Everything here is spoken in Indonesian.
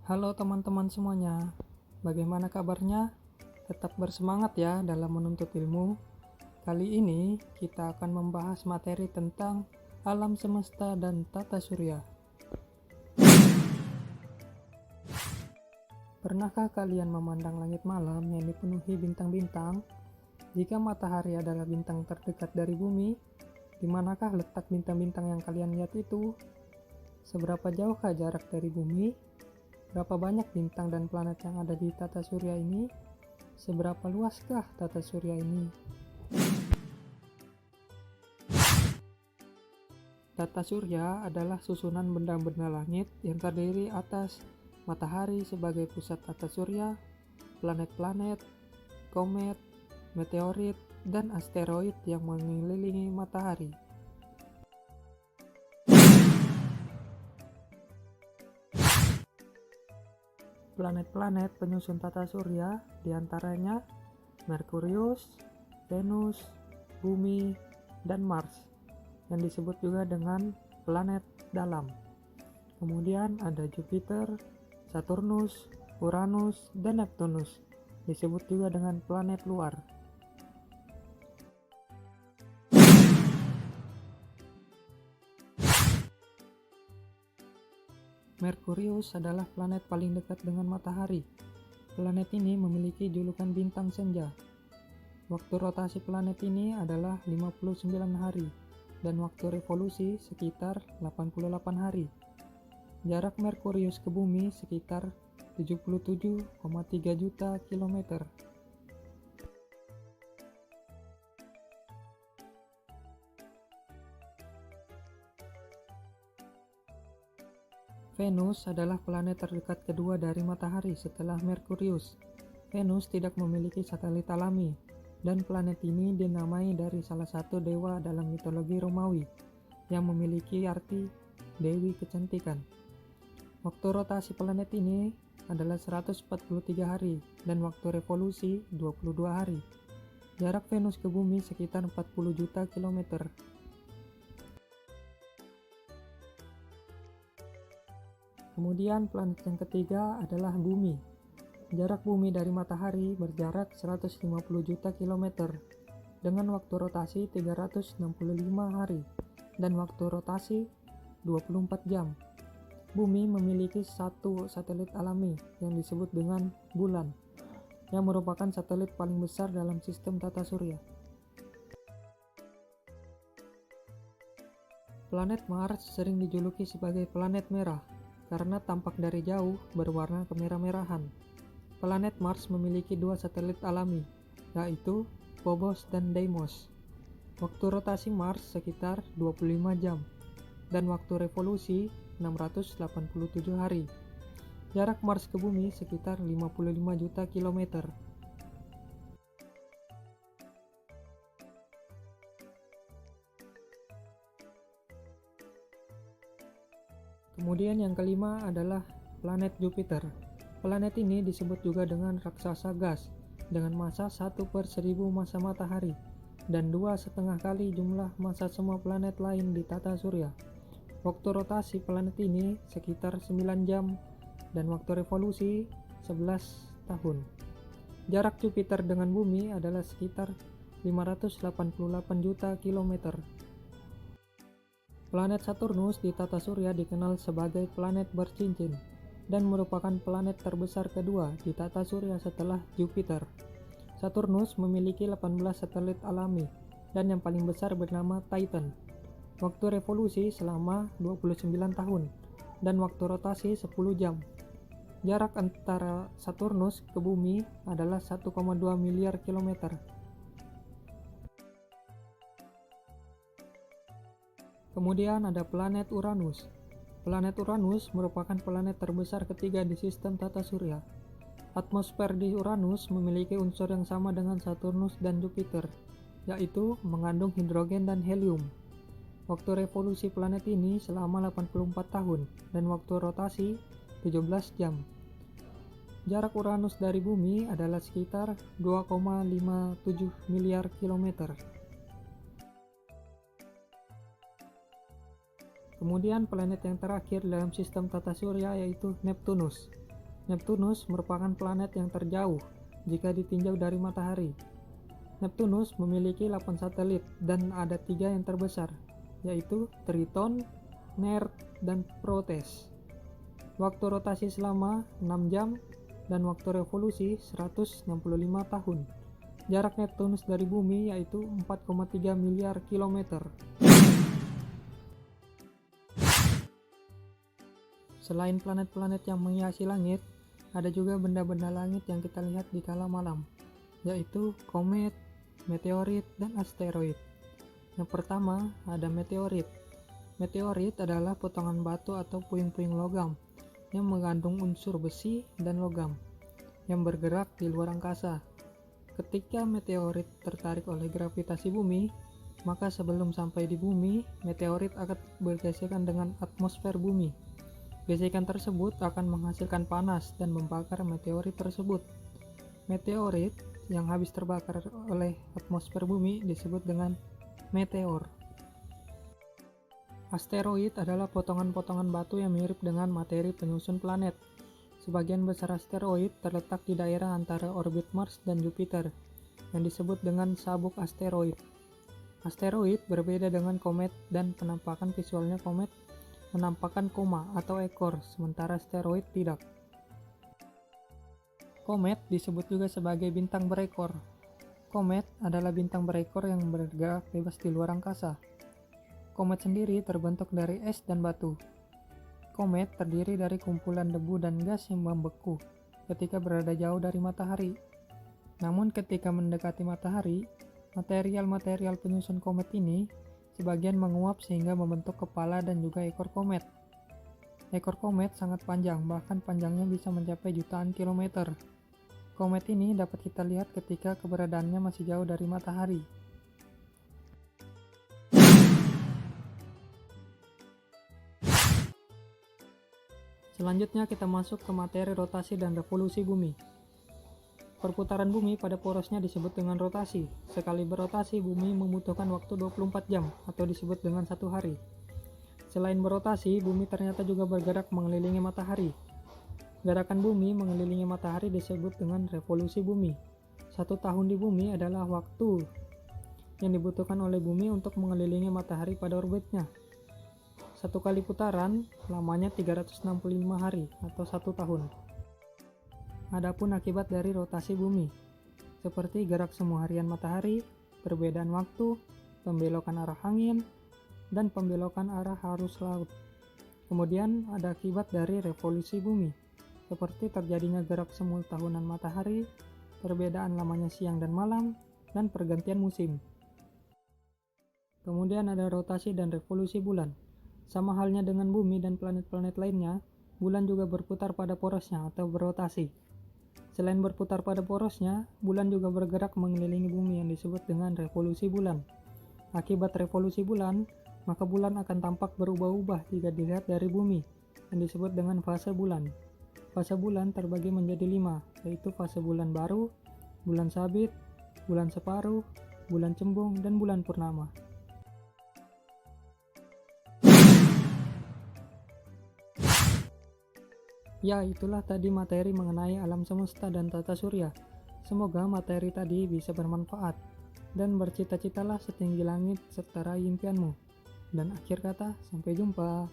Halo teman-teman semuanya, bagaimana kabarnya? Tetap bersemangat ya dalam menuntut ilmu. Kali ini kita akan membahas materi tentang alam semesta dan tata surya. Pernahkah kalian memandang langit malam yang dipenuhi bintang-bintang? Jika matahari adalah bintang terdekat dari bumi, di manakah letak bintang-bintang yang kalian lihat itu? Seberapa jauhkah jarak dari bumi? Berapa banyak bintang dan planet yang ada di tata surya ini? Seberapa luaskah tata surya ini? Tata surya adalah susunan benda-benda langit yang terdiri atas matahari sebagai pusat tata surya, planet-planet, komet, meteorit, dan asteroid yang mengelilingi matahari. Planet-planet penyusun tata surya diantaranya Merkurius, Venus, Bumi, dan Mars, yang disebut juga dengan planet dalam. Kemudian ada Jupiter, Saturnus, Uranus, dan Neptunus, disebut juga dengan planet luar. Merkurius adalah planet paling dekat dengan matahari. Planet ini memiliki julukan bintang senja. Waktu rotasi planet ini adalah 59 hari, dan waktu revolusi sekitar 88 hari. Jarak Merkurius ke bumi sekitar 77,3 juta kilometer. Venus adalah planet terdekat kedua dari matahari setelah Merkurius. Venus tidak memiliki satelit alami, dan planet ini dinamai dari salah satu dewa dalam mitologi Romawi, yang memiliki arti Dewi Kecantikan. Waktu rotasi planet ini adalah 143 hari, dan waktu revolusi 22 hari. Jarak Venus ke bumi sekitar 40 juta kilometer. Kemudian planet yang ketiga adalah Bumi. Jarak Bumi dari matahari berjarak 150 juta kilometer dengan waktu rotasi 365 hari dan waktu rotasi 24 jam. Bumi memiliki satu satelit alami yang disebut dengan Bulan, yang merupakan satelit paling besar dalam sistem tata surya. Planet Mars sering dijuluki sebagai planet merah karena tampak dari jauh berwarna kemerah-merahan. Planet Mars memiliki dua satelit alami, yaitu Phobos dan Deimos. Waktu rotasi Mars sekitar 25 jam, dan waktu revolusi 687 hari. Jarak Mars ke bumi sekitar 55 juta kilometer. Kemudian yang kelima adalah planet Jupiter. Planet ini disebut juga dengan raksasa gas dengan massa 1/1000 massa matahari dan 2,5 kali jumlah massa semua planet lain di tata surya. Waktu rotasi planet ini sekitar 9 jam dan waktu revolusi 11 tahun. Jarak Jupiter dengan bumi adalah sekitar 588 juta kilometer. Planet Saturnus di tata surya dikenal sebagai planet bercincin dan merupakan planet terbesar kedua di tata surya setelah Jupiter. Saturnus memiliki 18 satelit alami dan yang paling besar bernama Titan. Waktu revolusi selama 29 tahun dan waktu rotasi 10 jam. Jarak antara Saturnus ke bumi adalah 1,2 miliar kilometer. Kemudian ada planet Uranus. Planet Uranus merupakan planet terbesar ketiga di sistem tata surya. Atmosfer di Uranus memiliki unsur yang sama dengan Saturnus dan Jupiter, yaitu mengandung hidrogen dan helium. Waktu revolusi planet ini selama 84 tahun dan waktu rotasi 17 jam. Jarak Uranus dari bumi adalah sekitar 2,57 miliar kilometer. Kemudian planet yang terakhir dalam sistem tata surya yaitu Neptunus. Neptunus merupakan planet yang terjauh jika ditinjau dari matahari. Neptunus memiliki 8 satelit dan ada 3 yang terbesar, yaitu Triton, Nereid, dan Proteus. Waktu rotasi selama 6 jam dan waktu revolusi 165 tahun. Jarak Neptunus dari bumi yaitu 4,3 miliar kilometer. Selain planet-planet yang menghiasi langit, ada juga benda-benda langit yang kita lihat di kala malam, yaitu komet, meteorit, dan asteroid. Yang pertama, ada meteorit. Meteorit adalah potongan batu atau puing-puing logam yang mengandung unsur besi dan logam yang bergerak di luar angkasa. Ketika meteorit tertarik oleh gravitasi bumi, maka sebelum sampai di bumi, meteorit akan bergesekan dengan atmosfer bumi. Gesekan tersebut akan menghasilkan panas dan membakar meteorit tersebut. Meteorit yang habis terbakar oleh atmosfer bumi disebut dengan meteor. Asteroid adalah potongan-potongan batu yang mirip dengan materi penyusun planet. Sebagian besar asteroid terletak di daerah antara orbit Mars dan Jupiter, yang disebut dengan sabuk asteroid. Asteroid berbeda dengan komet dan penampakan visualnya komet menampakkan koma atau ekor, sementara asteroid tidak. Komet disebut juga sebagai bintang berekor. Komet adalah bintang berekor yang bergerak bebas di luar angkasa. Komet sendiri terbentuk dari es dan batu. Komet terdiri dari kumpulan debu dan gas yang membeku ketika berada jauh dari matahari. Namun ketika mendekati matahari, material-material penyusun komet ini sebagian menguap sehingga membentuk kepala dan juga ekor komet. Ekor komet sangat panjang, bahkan panjangnya bisa mencapai jutaan kilometer. Komet ini dapat kita lihat ketika keberadaannya masih jauh dari matahari. Selanjutnya kita masuk ke materi rotasi dan revolusi bumi. Perputaran bumi pada porosnya disebut dengan rotasi. Sekali berotasi, bumi membutuhkan waktu 24 jam atau disebut dengan 1 hari. Selain berotasi, bumi ternyata juga bergerak mengelilingi matahari. Gerakan bumi mengelilingi matahari disebut dengan revolusi bumi. 1 tahun di bumi adalah waktu yang dibutuhkan oleh bumi untuk mengelilingi matahari pada orbitnya. 1 kali putaran lamanya 365 hari atau 1 tahun. Adapun akibat dari rotasi bumi, seperti gerak semu harian matahari, perbedaan waktu, pembelokan arah angin, dan pembelokan arah arus laut. Kemudian ada akibat dari revolusi bumi, seperti terjadinya gerak semu tahunan matahari, perbedaan lamanya siang dan malam, dan pergantian musim. Kemudian ada rotasi dan revolusi bulan. Sama halnya dengan bumi dan planet-planet lainnya, bulan juga berputar pada porosnya atau berotasi. Selain berputar pada porosnya, bulan juga bergerak mengelilingi bumi yang disebut dengan revolusi bulan. Akibat revolusi bulan, maka bulan akan tampak berubah-ubah jika dilihat dari bumi, yang disebut dengan fase bulan. Fase bulan terbagi menjadi 5, yaitu fase bulan baru, bulan sabit, bulan separuh, bulan cembung, dan bulan purnama. Ya, itulah tadi materi mengenai alam semesta dan tata surya. Semoga materi tadi bisa bermanfaat, dan bercita-citalah setinggi langit serta raih impianmu. Dan akhir kata, sampai jumpa.